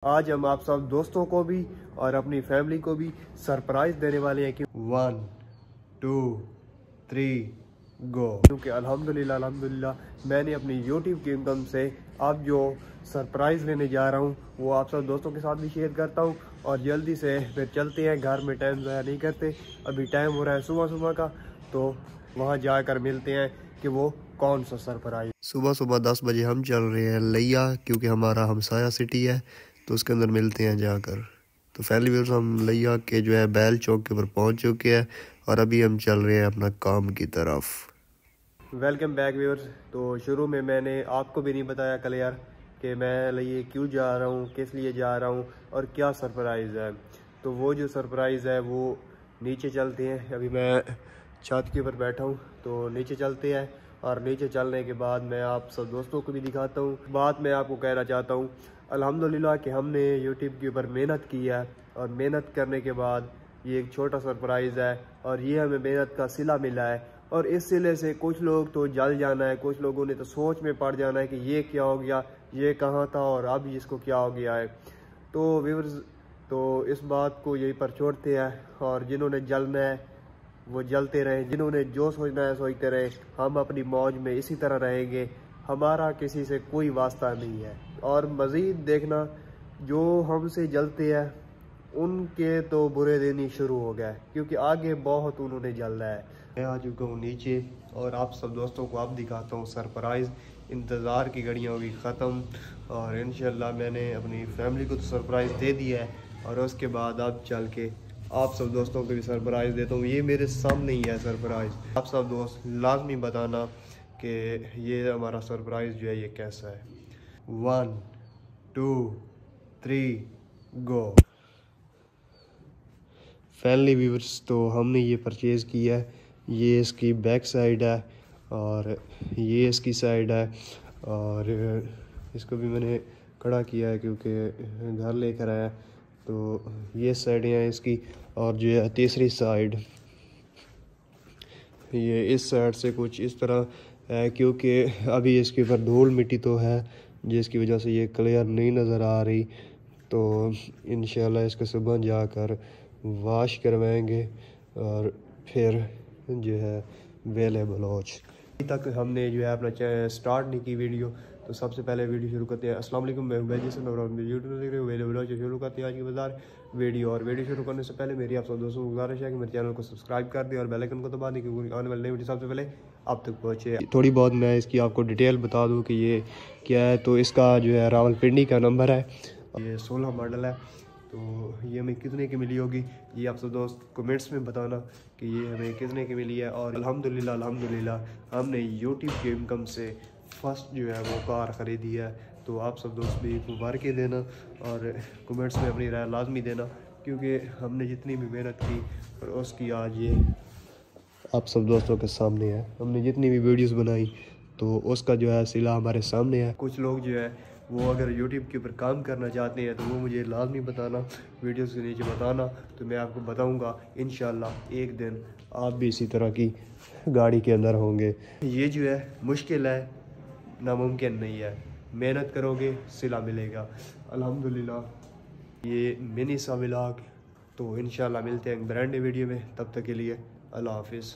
आज हम आप सब दोस्तों को भी और अपनी फैमिली को भी सरप्राइज देने वाले हैं कि 1 2 3 गो। क्योंकि अल्हम्दुलिल्लाह मैंने अपनी यूट्यूब की इनकम से अब जो सरप्राइज लेने जा रहा हूँ वो आप सब दोस्तों के साथ भी शेयर करता हूँ। और जल्दी से फिर चलते हैं, घर में टाइम ज़ाया नहीं करते। अभी टाइम हो रहा है सुबह सुबह का, तो वहाँ जाकर मिलते हैं कि वो कौन सा सरप्राइज। सुबह सुबह 10 बजे हम चल रहे हैं लिया, क्योंकि हमारा हमसाया सिटी है, तो उसके अंदर मिलते हैं जाकर। तो फैमिली व्यूअर्स, हम लिया के जो है बैल चौक के ऊपर पहुंच चुके हैं और अभी हम चल रहे हैं अपना काम की तरफ। Welcome back viewers. तो शुरू में मैंने आपको भी नहीं बताया क्लियर कि मैं लिए क्यों जा रहा हूँ, किस लिए जा रहा हूँ और क्या सरप्राइज़ है। तो वो जो सरप्राइज़ है वो नीचे चलते हैं। अभी मैं छत के ऊपर बैठा हूँ, तो नीचे चलते हैं और नीचे चलने के बाद मैं आप सब दोस्तों को भी दिखाता हूँ। बात मैं आपको कहना चाहता हूँ अल्हम्दुलिल्लाह कि हमने यूट्यूब के ऊपर मेहनत की है और मेहनत करने के बाद ये एक छोटा सरप्राइज़ है और ये हमें मेहनत का सिला मिला है। और इस सिले से कुछ लोग तो जल जाना है, कुछ लोगों ने तो सोच में पड़ जाना है कि ये क्या हो गया, ये कहाँ था और अब इसको क्या हो गया है। तो व्यूअर्स, तो इस बात को यहीं पर छोड़ते हैं और जिन्होंने जलना है वो जलते रहे, जिन्होंने जो सोचना है सोचते रहे। हम अपनी मौज में इसी तरह रहेंगे, हमारा किसी से कोई वास्ता नहीं है। और मज़ीद देखना, जो हमसे जलते हैं उनके तो बुरे दिन ही शुरू हो गए, क्योंकि आगे बहुत उन्होंने जलना है। मैं आ चुका हूँ नीचे और आप सब दोस्तों को अब दिखाता हूँ सरप्राइज़। इंतज़ार की घड़ियाँ होगी ख़त्म और इंशाल्लाह मैंने अपनी फैमिली को तो सरप्राइज़ दे दिया है और उसके बाद अब चल के आप सब दोस्तों को भी सरप्राइज़ देता हूँ। ये मेरे सामने ही है सरप्राइज़। आप सब दोस्त लाजमी बताना कि ये हमारा सरप्राइज़ जो है ये कैसा है। 1 2 3 गो। फैमिली व्यूअर्स, तो हमने ये परचेज़ किया है। ये इसकी बैक साइड है और ये इसकी साइड है और इसको भी मैंने खड़ा किया है क्योंकि घर लेकर आया। तो ये साइडें हैं इसकी और जो है तीसरी साइड ये इस साइड से कुछ इस तरह है, क्योंकि अभी इसके ऊपर धूल मिट्टी तो है जिसकी वजह से ये क्लियर नहीं नज़र आ रही। तो इंशाल्लाह इसको सुबह जाकर वाश करवाएंगे और फिर जो है वेले बलोच। अभी तक हमने जो है अपना स्टार्ट नहीं की वीडियो, तो सबसे पहले वीडियो शुरू करते हैं। अस्सलाम वालेकुम, मैं यूट्यूब देख रहे हो वेले बलोच शुरू करते हैं आज की बाजार वीडियो। और वीडियो शुरू करने से पहले मेरी आप सब दोस्तों को गुजारिश है कि मेरे चैनल को सब्सक्राइब कर दें और बेल आइकन को दबा दें, क्योंकि आने वाली नई वीडियो सबसे पहले आप तक पहुँचे। थोड़ी बहुत मैं इसकी आपको डिटेल बता दूँ कि ये क्या है। तो इसका जो है रावलपिंडी का नंबर है, ये 16 मॉडल है। तो ये हमें कितने की मिली होगी ये आप सब दोस्त कमेंट्स में बताना कि ये हमें कितने की मिली है। और अल्हम्दुलिल्लाह हमने यूट्यूब की इनकम से फर्स्ट जो है वो कार ख़रीदी है। तो आप सब दोस्त भी मुबारकें देना और कमेंट्स में अपनी राय लाजमी देना, क्योंकि हमने जितनी भी मेहनत की और उसकी आज ये आप सब दोस्तों के सामने है। हमने जितनी भी वीडियोस बनाई तो उसका जो है सिला हमारे सामने है। कुछ लोग जो है वो अगर यूट्यूब के ऊपर काम करना चाहते हैं तो वो मुझे लाजमी बताना, वीडियोस के नीचे बताना, तो मैं आपको बताऊंगा इंशाल्लाह एक दिन आप भी इसी तरह की गाड़ी के अंदर होंगे। ये जो है मुश्किल है, नामुमकिन नहीं है। मेहनत करोगे सिला मिलेगा अल्हम्दुलिल्लाह। ये मिनी सा व्लॉग, तो इंशाल्लाह मिलते हैं ब्रांड वीडियो में। तब तक के लिए अल्लाह हाफिज़।